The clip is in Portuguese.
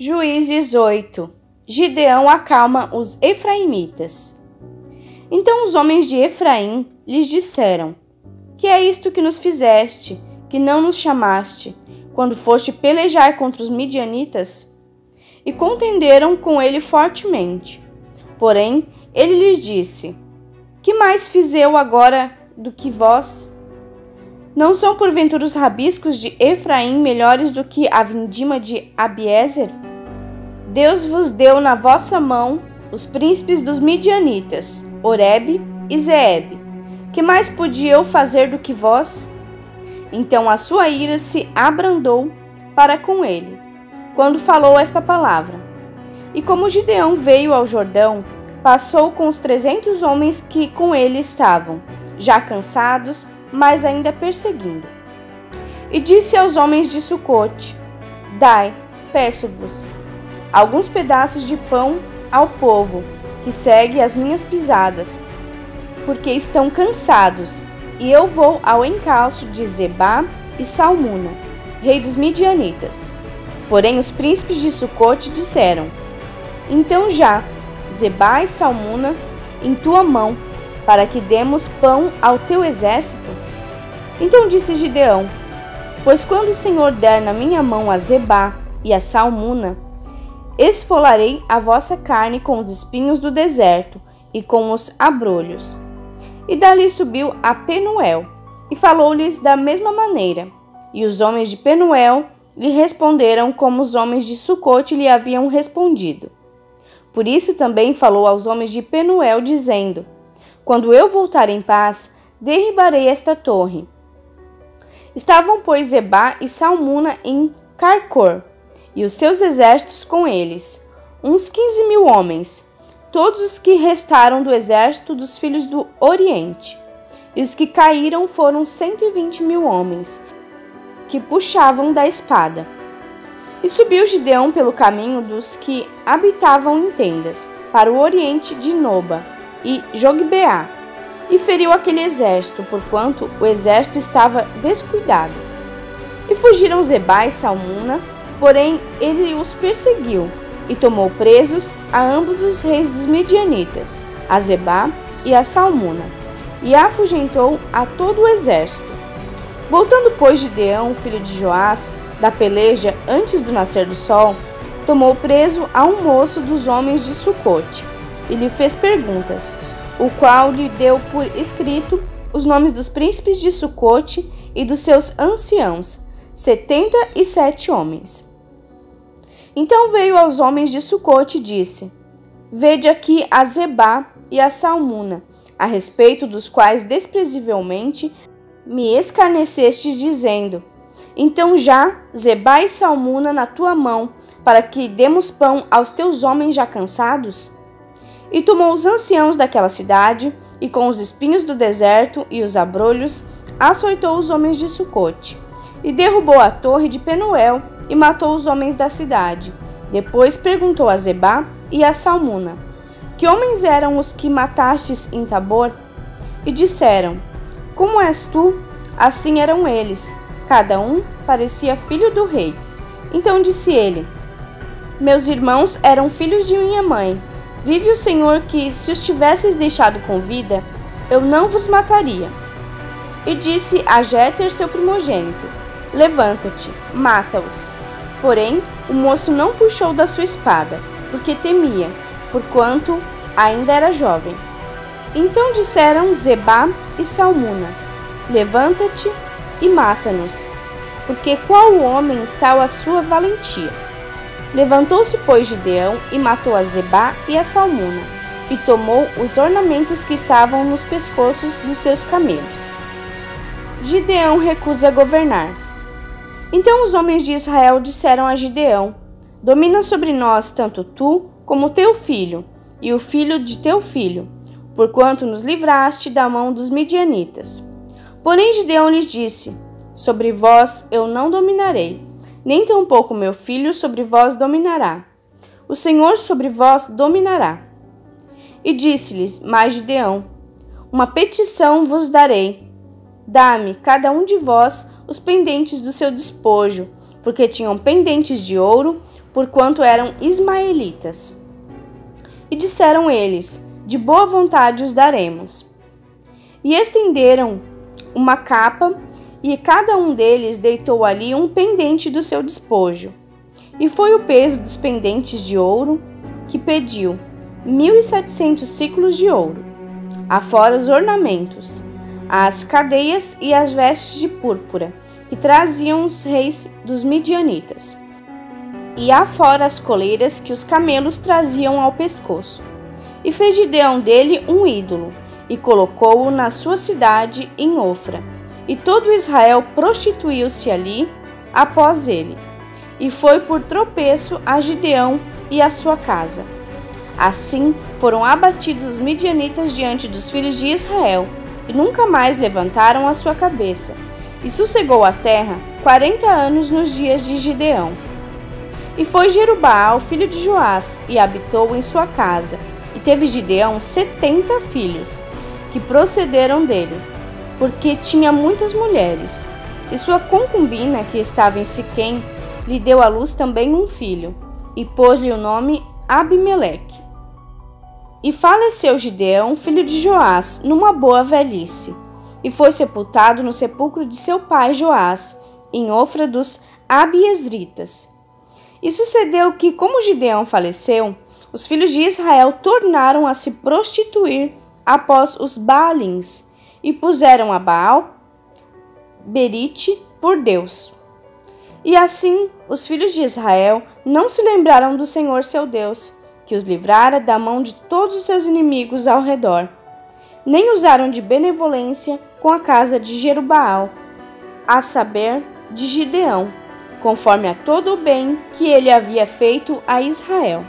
Juízes 8. Gideão acalma os efraimitas. Então os homens de Efraim lhes disseram: Que é isto que nos fizeste, que não nos chamaste, quando foste pelejar contra os midianitas? E contenderam com ele fortemente. Porém, ele lhes disse: Que mais fiz eu agora do que vós? Não são porventura os rabiscos de Efraim melhores do que a vindima de Abiezer? Deus vos deu na vossa mão os príncipes dos midianitas, Oreb e Zeeb. Que mais podia eu fazer do que vós? Então a sua ira se abrandou para com ele, quando falou esta palavra. E como Gideão veio ao Jordão, passou com os 300 homens que com ele estavam, já cansados, mas ainda perseguindo. E disse aos homens de Sucote: Dai, peço-vos, alguns pedaços de pão ao povo, que segue as minhas pisadas, porque estão cansados, e eu vou ao encalço de Zebá e Salmuna, rei dos midianitas. Porém os príncipes de Sucote disseram: Então já, Zebá e Salmuna, em tua mão, para que demos pão ao teu exército? Então disse Gideão: Pois quando o Senhor der na minha mão a Zebá e a Salmuna, esfolarei a vossa carne com os espinhos do deserto e com os abrolhos. E dali subiu a Penuel, e falou-lhes da mesma maneira. E os homens de Penuel lhe responderam como os homens de Sucote lhe haviam respondido. Por isso também falou aos homens de Penuel, dizendo: Quando eu voltar em paz, derribarei esta torre. Estavam, pois, Zebá e Salmuna em Carcor, e os seus exércitos com eles, uns 15.000 homens, todos os que restaram do exército dos filhos do Oriente. E os que caíram foram 120.000 homens, que puxavam da espada. E subiu Gideão pelo caminho dos que habitavam em tendas, para o oriente de Noba e Jogbeá, e feriu aquele exército, porquanto o exército estava descuidado. E fugiram Zebá e Salmuna, porém ele os perseguiu, e tomou presos a ambos os reis dos midianitas, a Zebá e a Salmuna, e afugentou a todo o exército. Voltando, pois, Gideão, filho de Joás, da peleja antes do nascer do sol, tomou preso a um moço dos homens de Sucote, e lhe fez perguntas, o qual lhe deu por escrito os nomes dos príncipes de Sucote e dos seus anciãos, 77 homens. Então veio aos homens de Sucote e disse: Vede aqui a Zebá e a Salmuna, a respeito dos quais desprezivelmente me escarnecestes, dizendo: Então já Zebá e Salmuna na tua mão, para que demos pão aos teus homens já cansados? E tomou os anciãos daquela cidade, e com os espinhos do deserto e os abrolhos, açoitou os homens de Sucote, e derrubou a torre de Penuel, e matou os homens da cidade. Depois perguntou a Zebá e a Salmuna: Que homens eram os que matastes em Tabor? E disseram: Como és tu? Assim eram eles. Cada um parecia filho do rei. Então disse ele: Meus irmãos eram filhos de minha mãe. Vive o Senhor que, se os tivesseis deixado com vida, eu não vos mataria. E disse a Jéter, seu primogênito: Levanta-te, mata-os. Porém, o moço não puxou da sua espada, porque temia, porquanto ainda era jovem. Então disseram Zebá e Salmuna: Levanta-te e mata-nos, porque qual homem tal a sua valentia? Levantou-se, pois, Gideão e matou a Zebá e a Salmuna, e tomou os ornamentos que estavam nos pescoços dos seus camelos. Gideão recusa governar. Então os homens de Israel disseram a Gideão: Domina sobre nós tanto tu como teu filho, e o filho de teu filho, porquanto nos livraste da mão dos midianitas. Porém Gideão lhes disse: Sobre vós eu não dominarei, nem tampouco meu filho sobre vós dominará. O Senhor sobre vós dominará. E disse-lhes mais Gideão: Uma petição vos darei. Dá-me, cada um de vós, os pendentes do seu despojo, porque tinham pendentes de ouro, porquanto eram ismaelitas. E disseram eles: de boa vontade os daremos. E estenderam uma capa, e cada um deles deitou ali um pendente do seu despojo. E foi o peso dos pendentes de ouro que pediu, 1.700 siclos de ouro, afora os ornamentos, as cadeias e as vestes de púrpura, que traziam os reis dos midianitas, e afora as coleiras que os camelos traziam ao pescoço. E fez Gideão dele um ídolo, e colocou-o na sua cidade em Ofra. E todo Israel prostituiu-se ali após ele, e foi por tropeço a Gideão e a sua casa. Assim foram abatidos os midianitas diante dos filhos de Israel, e nunca mais levantaram a sua cabeça. E sossegou a terra 40 anos nos dias de Gideão. E foi Jerubaal, filho de Joás, e habitou em sua casa. E teve Gideão 70 filhos, que procederam dele, porque tinha muitas mulheres. E sua concubina, que estava em Siquém, lhe deu à luz também um filho, e pôs-lhe o nome Abimeleque. E faleceu Gideão, filho de Joás, numa boa velhice, e foi sepultado no sepulcro de seu pai Joás, em Ofra dos Abiezritas. E sucedeu que, como Gideão faleceu, os filhos de Israel tornaram a se prostituir após os Baalins, e puseram a Baal Berite por Deus. E assim os filhos de Israel não se lembraram do Senhor seu Deus, que os livrara da mão de todos os seus inimigos ao redor, nem usaram de benevolência com a casa de Jerubaal, a saber, de Gideão, conforme a todo o bem que ele havia feito a Israel.